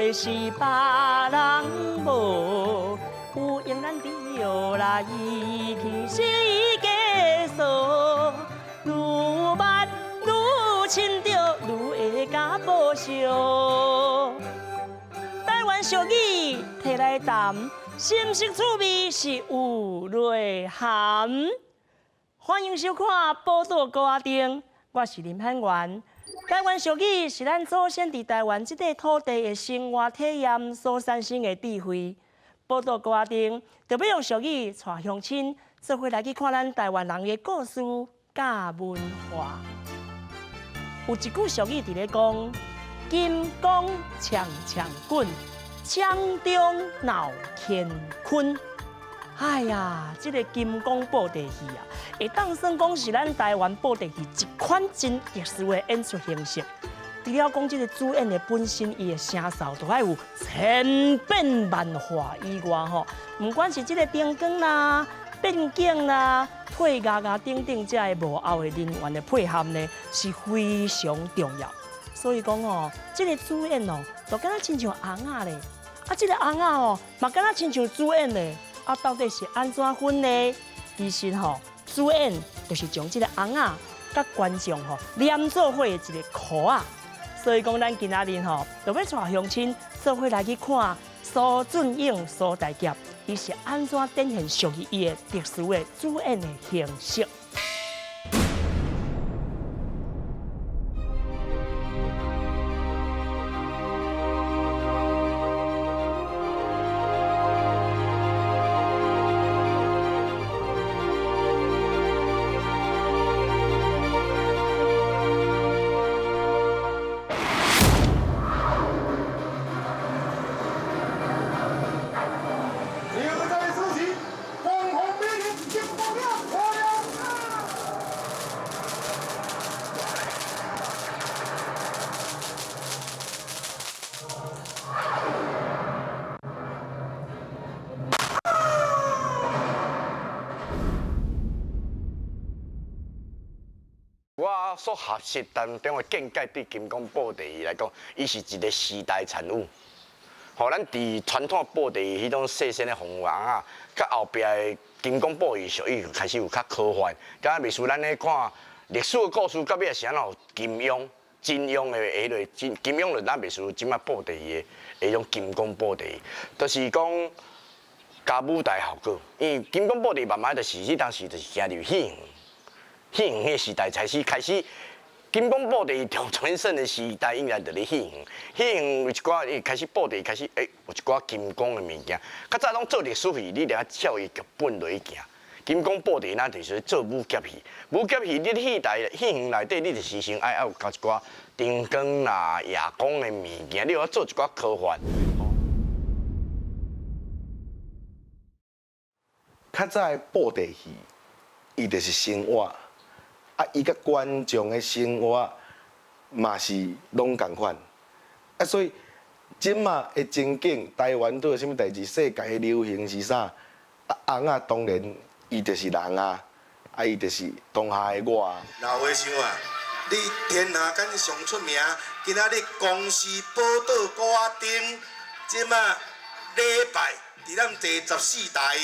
的是别人无，有用咱着来依去世界数，愈捌愈亲着愈会加保守。台湾俗语摕来谈，深色趣味是有内涵。欢迎收看《报道高阿丁》，我是林汉元。台湾俗语是咱祖先伫台湾这块土地的生活体验所产生的智慧。报道高阿丁，就要用俗语带乡亲做伙来去看咱台湾人的故事甲文化。有一句俗语伫咧讲：金光强强滚，枪中闹乾坤。哎呀，这个金光布袋戏啊，会当算讲是咱台湾布袋戏一款真特殊的演出形式。除了讲这个主演的本身，伊的声哨都要有千变万化以外吼，不管是这个灯光啦、变景啦、配乐啊等等，这个幕后的人员的配合呢，是非常重要。所以讲哦，这个主演哦，就敢若亲像翁仔咧，啊，这个翁仔哦，嘛敢若亲像主演咧。啊，到底是安怎分呢？其实吼，主演就是将这个翁仔甲观众吼连做伙的一个壳啊。所以讲，咱今仔日吼，就要带乡亲做伙来去看苏俊英苏大侠，伊是安怎展现属于伊的特殊的主演的形式。我所学习当中的见解，对金光布袋戏来讲，伊是一个时代产物。吼，咱伫传统布袋戏迄种细身的红王啊，甲后壁的金光布戏属于开始有较科幻。敢若袂输咱咧看历史的故事，到尾是安怎有金庸、金庸的迄类金庸就咱袂输即摆布袋戏的迄种金光布袋戏，就是讲加舞台效果。因为金光布袋慢慢就是迄当时就是行入戏园。戏园迄时代才是开始，金光布袋从全盛的时代以来就咧戏园。戏园有一寡伊开始布袋开始，有一寡金光的物件。较早拢做历史戏，你俩照伊剧本落去行。金光布袋咱就是做武侠戏，武侠戏你戏园内底，你就时常爱有加一寡灯光啦、夜光的物件，你要做一寡科幻。较早的布袋戏，伊就是生活。啊，伊甲观众的生活嘛是拢共款，啊，所以即马的情景，台湾都有啥物代志，世界的流行是啥？啊，翁仔当然伊就是人啊，啊，伊就是当下的我。老话想啊，你天下间上出名，今仔日公司报道高阿丁，即马礼拜伫咱第14台，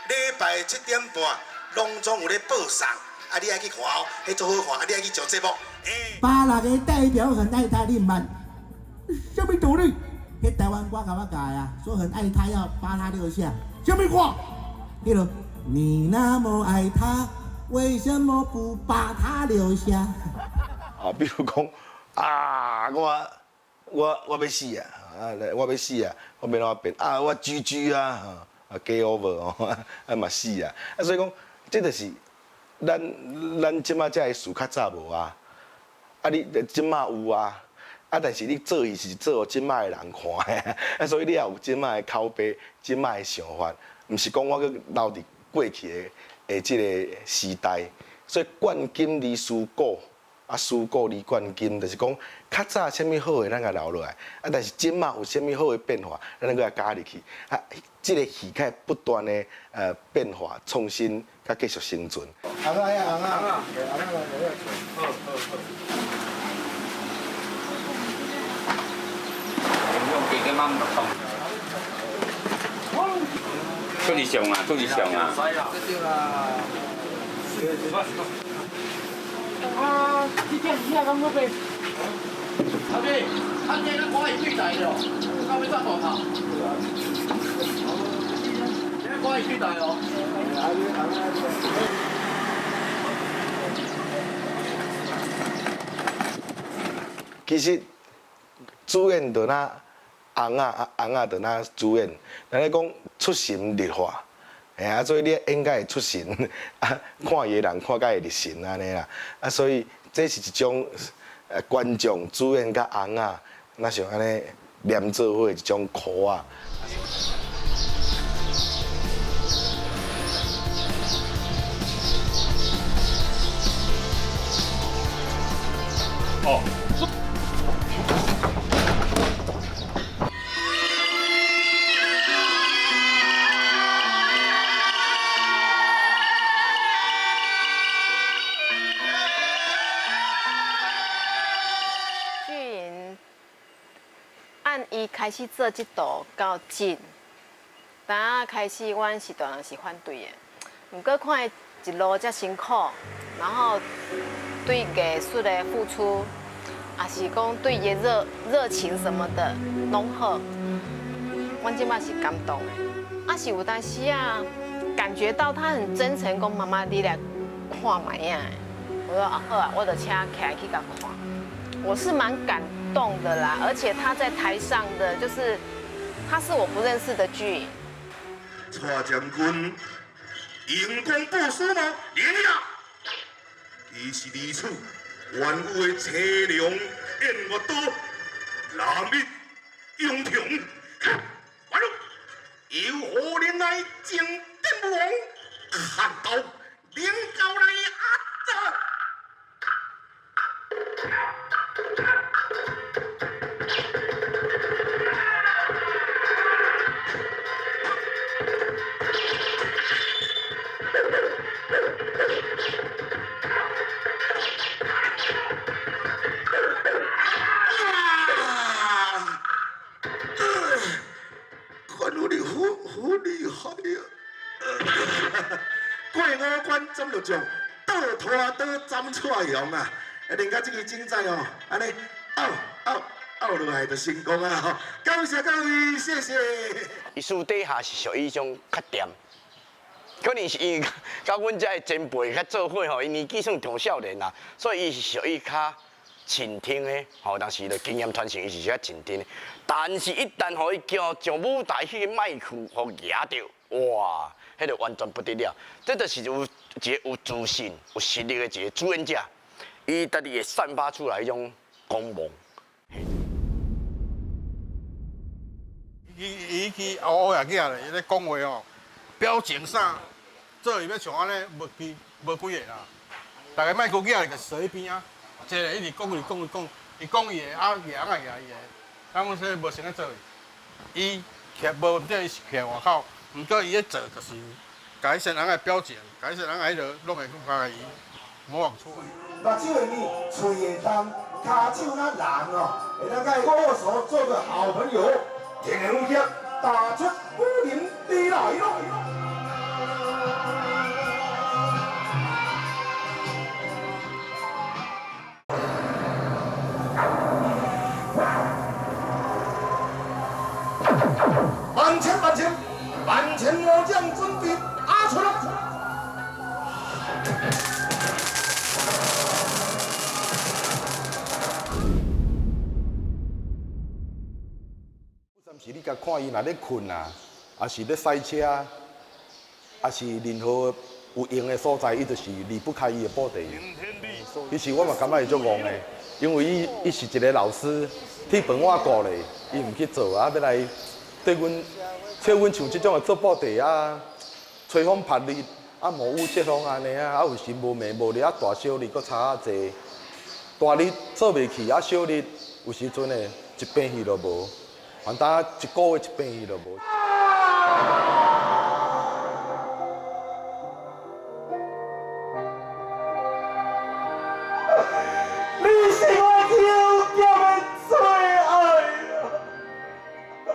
礼拜7点半，拢总有咧报送。啊！你爱去看哦，迄做好看，啊！你爱去上节目。巴六个代表很爱他，你唔捌？什么道理？迄台湾歌甲我教啊，说很爱他要扒他6下。什么歌？迄个你那么爱他，为什么不扒他6下？啊，比如讲啊，我要死啊！啊，我要死啊！我要怎变啊？我GG啊！啊，game over 哦，啊嘛死啊！啊，所以讲，这就是。咱即马才会事较早无啊，啊你即马有啊，啊但是你做伊是做互即马的人看的，啊所以你也有即马的口碑、即马的想法，毋是讲我搁留伫过去的即个时代，所以冠金离思古，啊思古离冠金，就是讲较早啥物好的咱甲留落来，啊但是即马有啥物好的变化，咱搁加入去，啊即个戏较不断的变化、创新，甲继续生存。翁仔呀，翁仔，好。用给个麦慢不动。出去上啊，出去上啊！啊，这件是遐咁好呗。阿妹，看见咱看伊几台了，到尾转大头。你看伊几台哦？其实主演就那翁就那主演，咱咧讲出神入化，所以你应该会出神，看伊的人看甲会入神安尼啦，所以这是一种观众主演甲翁那像安尼连做伙的一种苦啊。哦。按伊开始做这道到真，当啊开始，阮是大人是反对的。不过看伊一路遮辛苦，然后对艺术的付出，也是讲对伊的热情什么的拢好，阮即摆是感动的。啊是有当时啊，感觉到他很真诚，讲妈妈你来看卖呀。我说啊好啊，我就请起来去甲看。我是蛮感动的啦，而且他在台上的就是他是我不认识的剧影。蔡将军荧光布书吗？赢呀！伊是二处万物的车龙燕月刀，南密英雄，完了，有何人来争帝王？看到领导来压着。看我哋好厉害啊！过五关斩六将，倒拖倒斩出洋啊！人家这个精彩哦，安尼拗落来就成功啊！吼，感谢各位，谢谢。伊私底下是属于迄种较甜，可能是因为甲阮遮的前辈较做伙吼，因年纪算中少年啦，所以伊是属于较倾听的吼。但是咧经验传承，伊是较倾听的。但是，一旦互伊叫上舞台迄个麦克互压着，哇，迄就完全不得了。这就是有一个有自信、有实力的一个主演者，伊家己会散发出来迄种光芒。伊去乌仔囝咧，伊咧讲话哦，表情啥，做伊要像安尼无几个啦。大家莫顾囝个坐喺边啊，一个一直讲，伊讲伊的，啊赢啊赢伊的，咱阮说无想咧做伊徛无毋对，伊是徛外口，毋过伊咧做就是改善人个表情，改善人个迄落拢会讲甲伊模仿出来。目睭会眯，嘴会动，骹手那人哦，会当甲伊握手做个好朋友。天龙剑打出武林地来咯！万千魔将准备阿出了！是你甲看伊若咧困啊，还是咧赛车，还是任何有用的所在，伊就是离不开伊的布袋。其实我嘛感觉伊足戆的，因为伊是一个老师，铁饭碗顾咧，伊毋去做啊，要来对阮像阮像即种的做布袋啊，吹风拍日啊，无雨遮风安尼啊，啊有时无暝无日啊，大小日佫差啊济，大日做袂去啊，小日有时阵的一病戏都无。反正一个月一病伊就无。你是我抽中的最爱啊！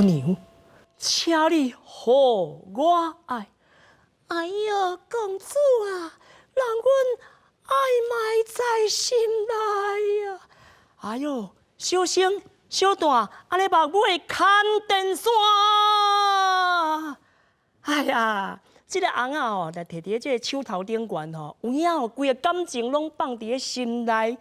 娘，请你护我爱。哎呦，公主啊，让阮爱埋在心内呀！哎呦，小声小段，安尼目尾牵电线。哎呀，这个翁仔哦，来摕伫这个手头顶悬吼，有影哦，规个感情拢放伫个心内。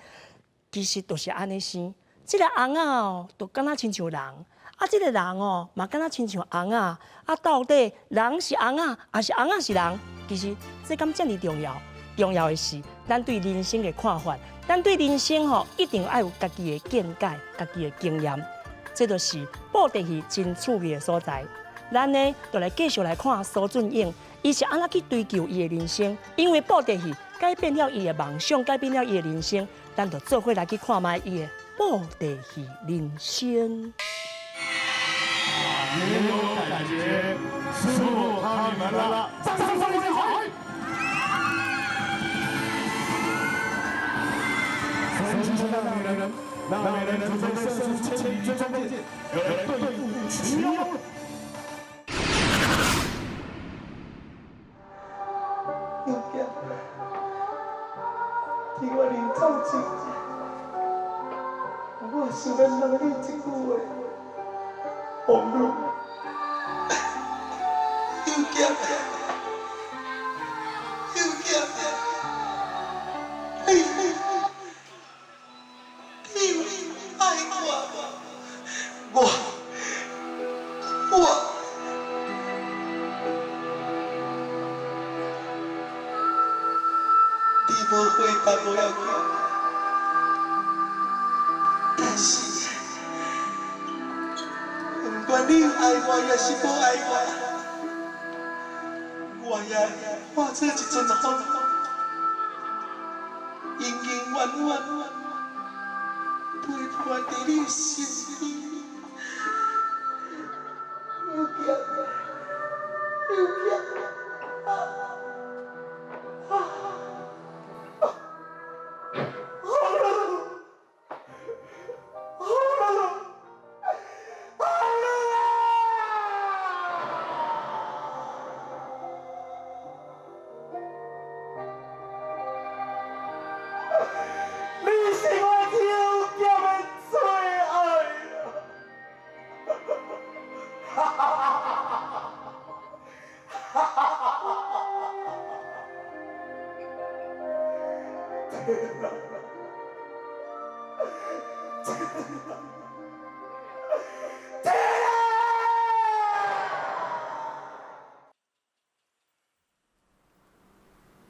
其实就是安尼生，这个翁仔哦，就敢若亲像人，啊，这个人哦，嘛敢若亲像翁仔，啊，到底人是翁仔，还是翁仔是人？其实这敢遮尔重要？重要的是，咱对人生的看法，咱对人生吼，一定要有家己的见解、家己的经验。这就是布袋戏真趣味的所在。咱呢，就来继续来看苏俊英，伊是安怎去追求伊的人生？因为布袋戏改变了伊的梦想，改变了伊的人生，咱就做伙来去看卖伊的布袋戏人生。也有感觉，师傅靠你们了，掌声送你好！神奇的那美人，那美人准备射出千里追踪箭，有人对付群妖。有家，听我临走前，我想要问你一句话，王路，有家，有家，你爱我，我。无回答不要紧，但是不管你爱我也是不爱我，我也化作一阵风，永永远远陪伴在你身边。有家，有家。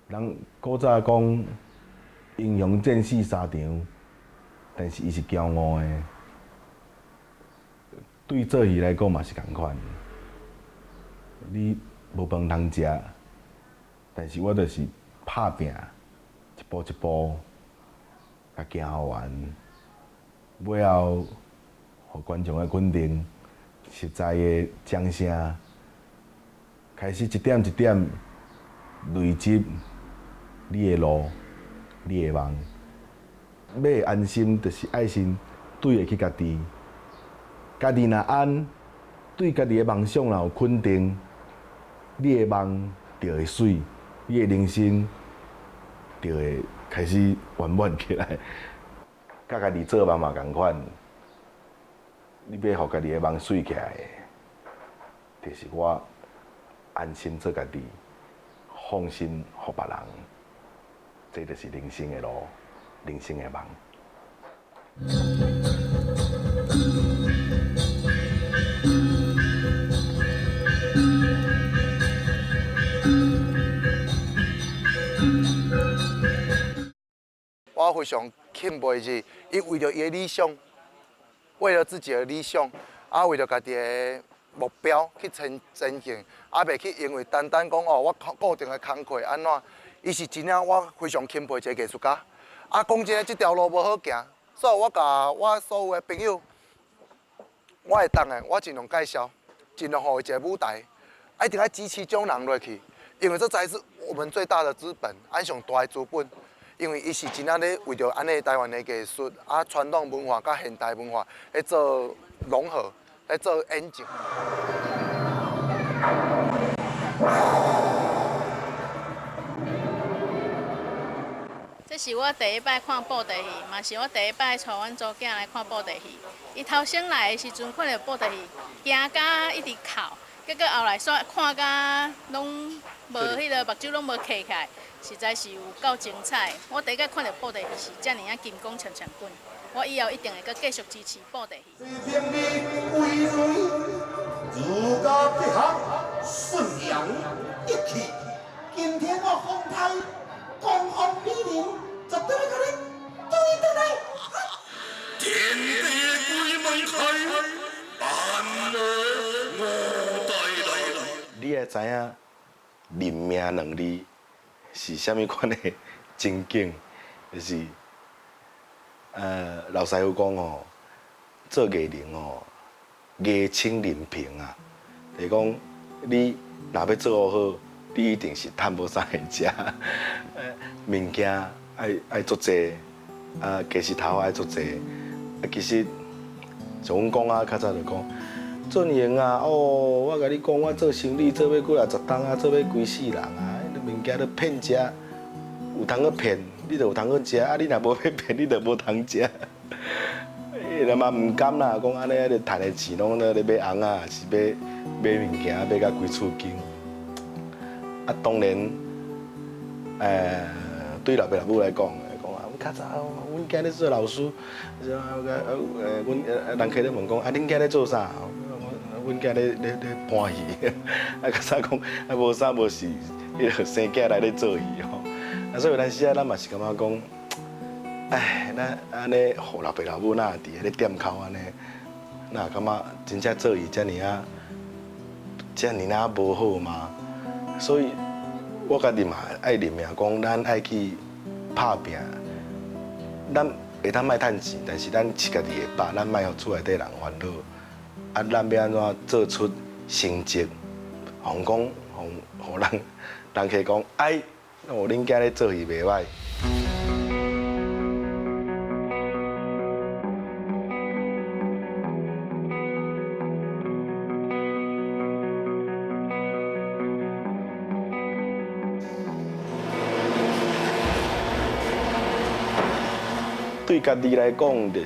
人古早讲英雄战死沙场，但是伊是骄傲的。对做戏来讲嘛是共款。你无饭通食，但是我就是拍拼，一步一步，甲行好完。尾后，互观众的肯定，实在的掌声，开始一点一点累积。你的路，你的梦，要安心，就是爱心对得起家己。家己若安，对家己的梦想若有肯定，你的梦就会水，你的人生就会开始圆满起来。甲家己做梦嘛共款，你要互家己的梦水起来，就是我安心做家己，放心互别人。这就是人生的路，人生的梦。我非常钦佩是，伊为了伊的理想，为了自己的理想，为了家己的目标去前行，袂去因为单单讲哦，我固定的工课安怎。伊是真正，我非常钦佩一个艺术家。讲真诶，这条路无好行，所以我甲我所有诶朋友，我会当诶，我尽量介绍，尽量互伊一个舞台，一定要支持种人落去，因为这才是我们最大的资本，上大诶资本。因为伊是真正咧为着安尼台湾诶艺术，传统文化甲现代文化来做融合，来做演镜。这是我第一摆看布袋戏，嘛是我第一摆带阮祖囝来看布袋戏。伊头先来的时阵看到布袋戏，惊甲一直哭，结果后来看甲拢无迄个目睭拢无闭起来，实在是有够精彩。我第一个看到布袋戏是遮尔啊金光闪闪滚，我以后一定会继续支持布袋戏。最明媚为瑞，儒家结合，顺阳一气。今天我风台公风美人，绝对要甲你追倒来。天地鬼门开，万恶我带来。你会知影人命两字是虾米款的情景？就是老师傅讲吼，做艺人吼，艺清人平啊。就是讲你若要做好，你一定是趁无啥会食，物件爱足济，啊，鸡丝头爱足济。啊，其实像阮讲啊，较早就讲。做用啊！哦，我甲你讲，我做生意做要几啊10档啊，做要几世人啊！物件都骗食，有通去骗，你就有通去食；啊，你若无要骗，你就无通食。那嘛唔甘啦，讲安尼，你赚的钱拢咧买红啊，是买物件，买到规厝紧。啊，当然，对老爸老母来讲，较早，阮囝咧做老师，阮人客咧问讲，啊，恁囝咧做啥？阮囝咧搬戏，啊，较早讲啊无啥无事，迄个生囝来咧做戏吼。啊，所以有阵时啊，咱嘛是感觉讲，哎，咱安尼，互老爸老母那伫迄个店口安尼，那感觉真正做戏遮尔啊无好嘛。所以，我家己嘛爱认命，讲咱爱去拍拼。咱会当卖趁钱，但是咱饲家己会饱，咱卖互厝内底人烦恼。啊，咱要安怎做出成绩？互讲，互人客讲，哎，哦，恁囝咧做戏袂歹。对家己来讲，就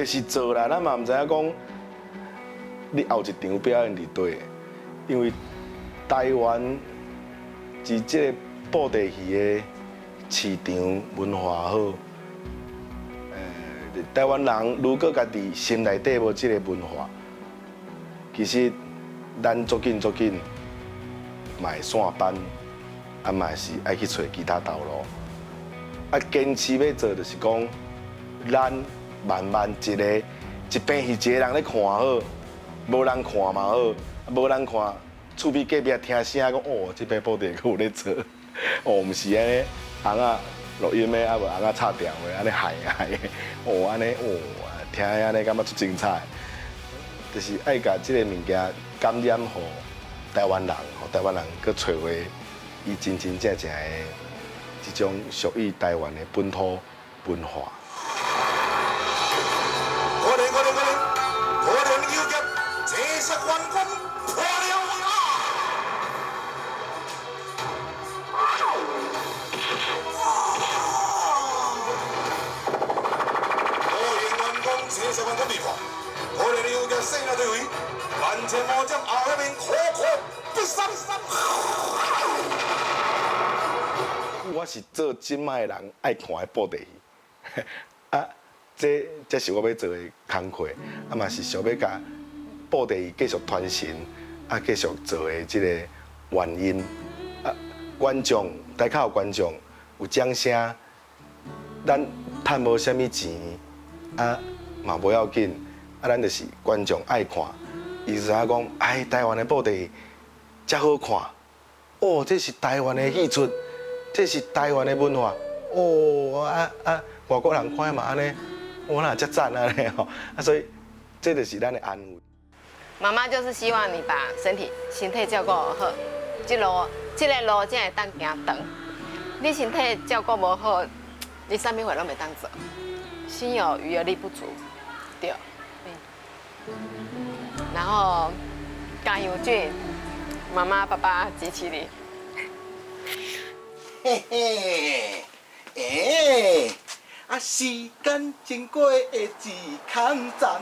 是做啦。咱嘛毋知影讲，你后一场表演伫对，因为台湾是即个布袋戏的市场文化好。台湾人如果家己心内底无即个文化，其实咱足紧嘛会散班。啊，嘛是爱去找其他道路。啊，坚持要做，就是讲，咱慢慢一边是一个人咧看好，无人看嘛好，无人看，厝边隔壁听声讲，哦，这边布袋戏有咧做，哦，毋是安尼，红仔录音的，啊无红仔插电话，安尼害的，哦，安尼哦，听安尼感觉足精彩，就是爱甲即个物件感染互台湾人，互台湾人去找回。伊真正的一种属于台湾的本土文化。我哋要入这实运功破了啊！我营运功这实运功变化，我哋要入升啊队位，万千莫将后一面可必杀。我是做即卖人爱看的布袋戏，啊，这是我要做的工课，啊嘛是想要甲布袋戏继续传承，啊继续做的即个原因，啊观众台下有观众有掌声，咱趁无啥物钱，啊嘛无要紧，啊咱就是观众爱看，意思啊讲，哎台湾的布袋戏遮好看，哦这是台湾的戏出。这是台湾的文化，哦外国人看嘛安尼，我哪遮赞安尼吼，啊所以这就是咱的安慰。妈妈就是希望你把身体照顾好，这个路才会当行长。你身体照顾无好，你啥物货拢袂当做，心有余而力不足，对。然后甘油菌，妈妈爸爸支持你。嘿嘿，时间经过的一空站，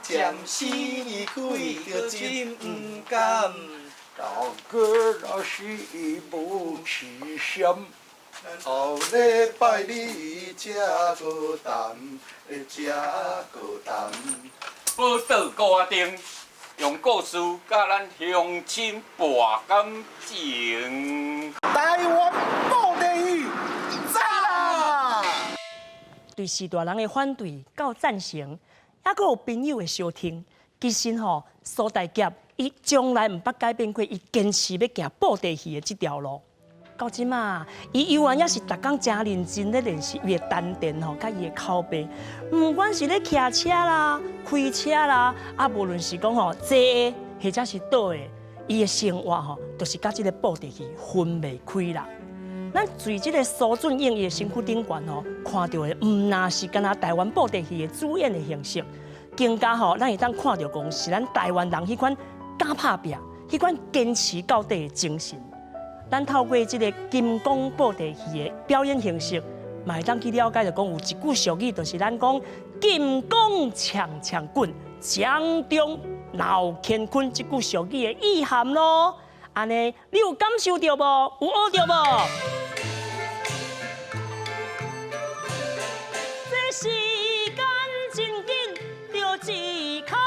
暂时离开就真不甘。大哥若是无痴心，后礼拜你才孤单，才孤单。报道歌丁，用故事甲咱乡亲博感情。台湾布袋戏，赞啦！对时大人的反对到赞成，还佫有朋友的相挺。其实苏大杰伊从来毋捌改变过，伊坚持要行布袋戏的这条路。到即马，伊依然也是逐工真认真咧练习伊的丹田甲伊的口碑。毋管是咧骑车啦、开车啦，无论是讲坐的或者是倒的，伊的生活就是甲即个布袋戏分袂开啦。咱随即个苏俊英伊的身躯顶悬看到的，毋那是干那台湾布袋戏的主演的形式，更加咱会当看到讲是咱台湾人迄款敢拍拼、迄款坚持到底的精神。咱透过即个金光布袋戏的表演形式，嘛会当去了解着讲有一句俗语，就是咱讲金光强强棍，江中闹乾坤这句俗语的意涵咯。安尼，你有感受到无？有学到无？这时间真紧，就一空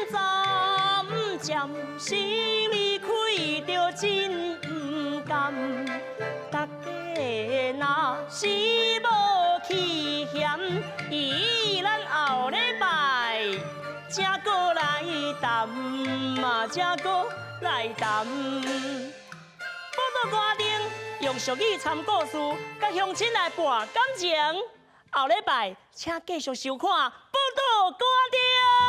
站，暂时离开就真不甘。大家若是无去嫌，伊咱后礼拜才过来谈嘛，才过来谈。报道歌丁用俗语参故事，甲乡亲来博感情。后礼拜请继续收看报道歌丁。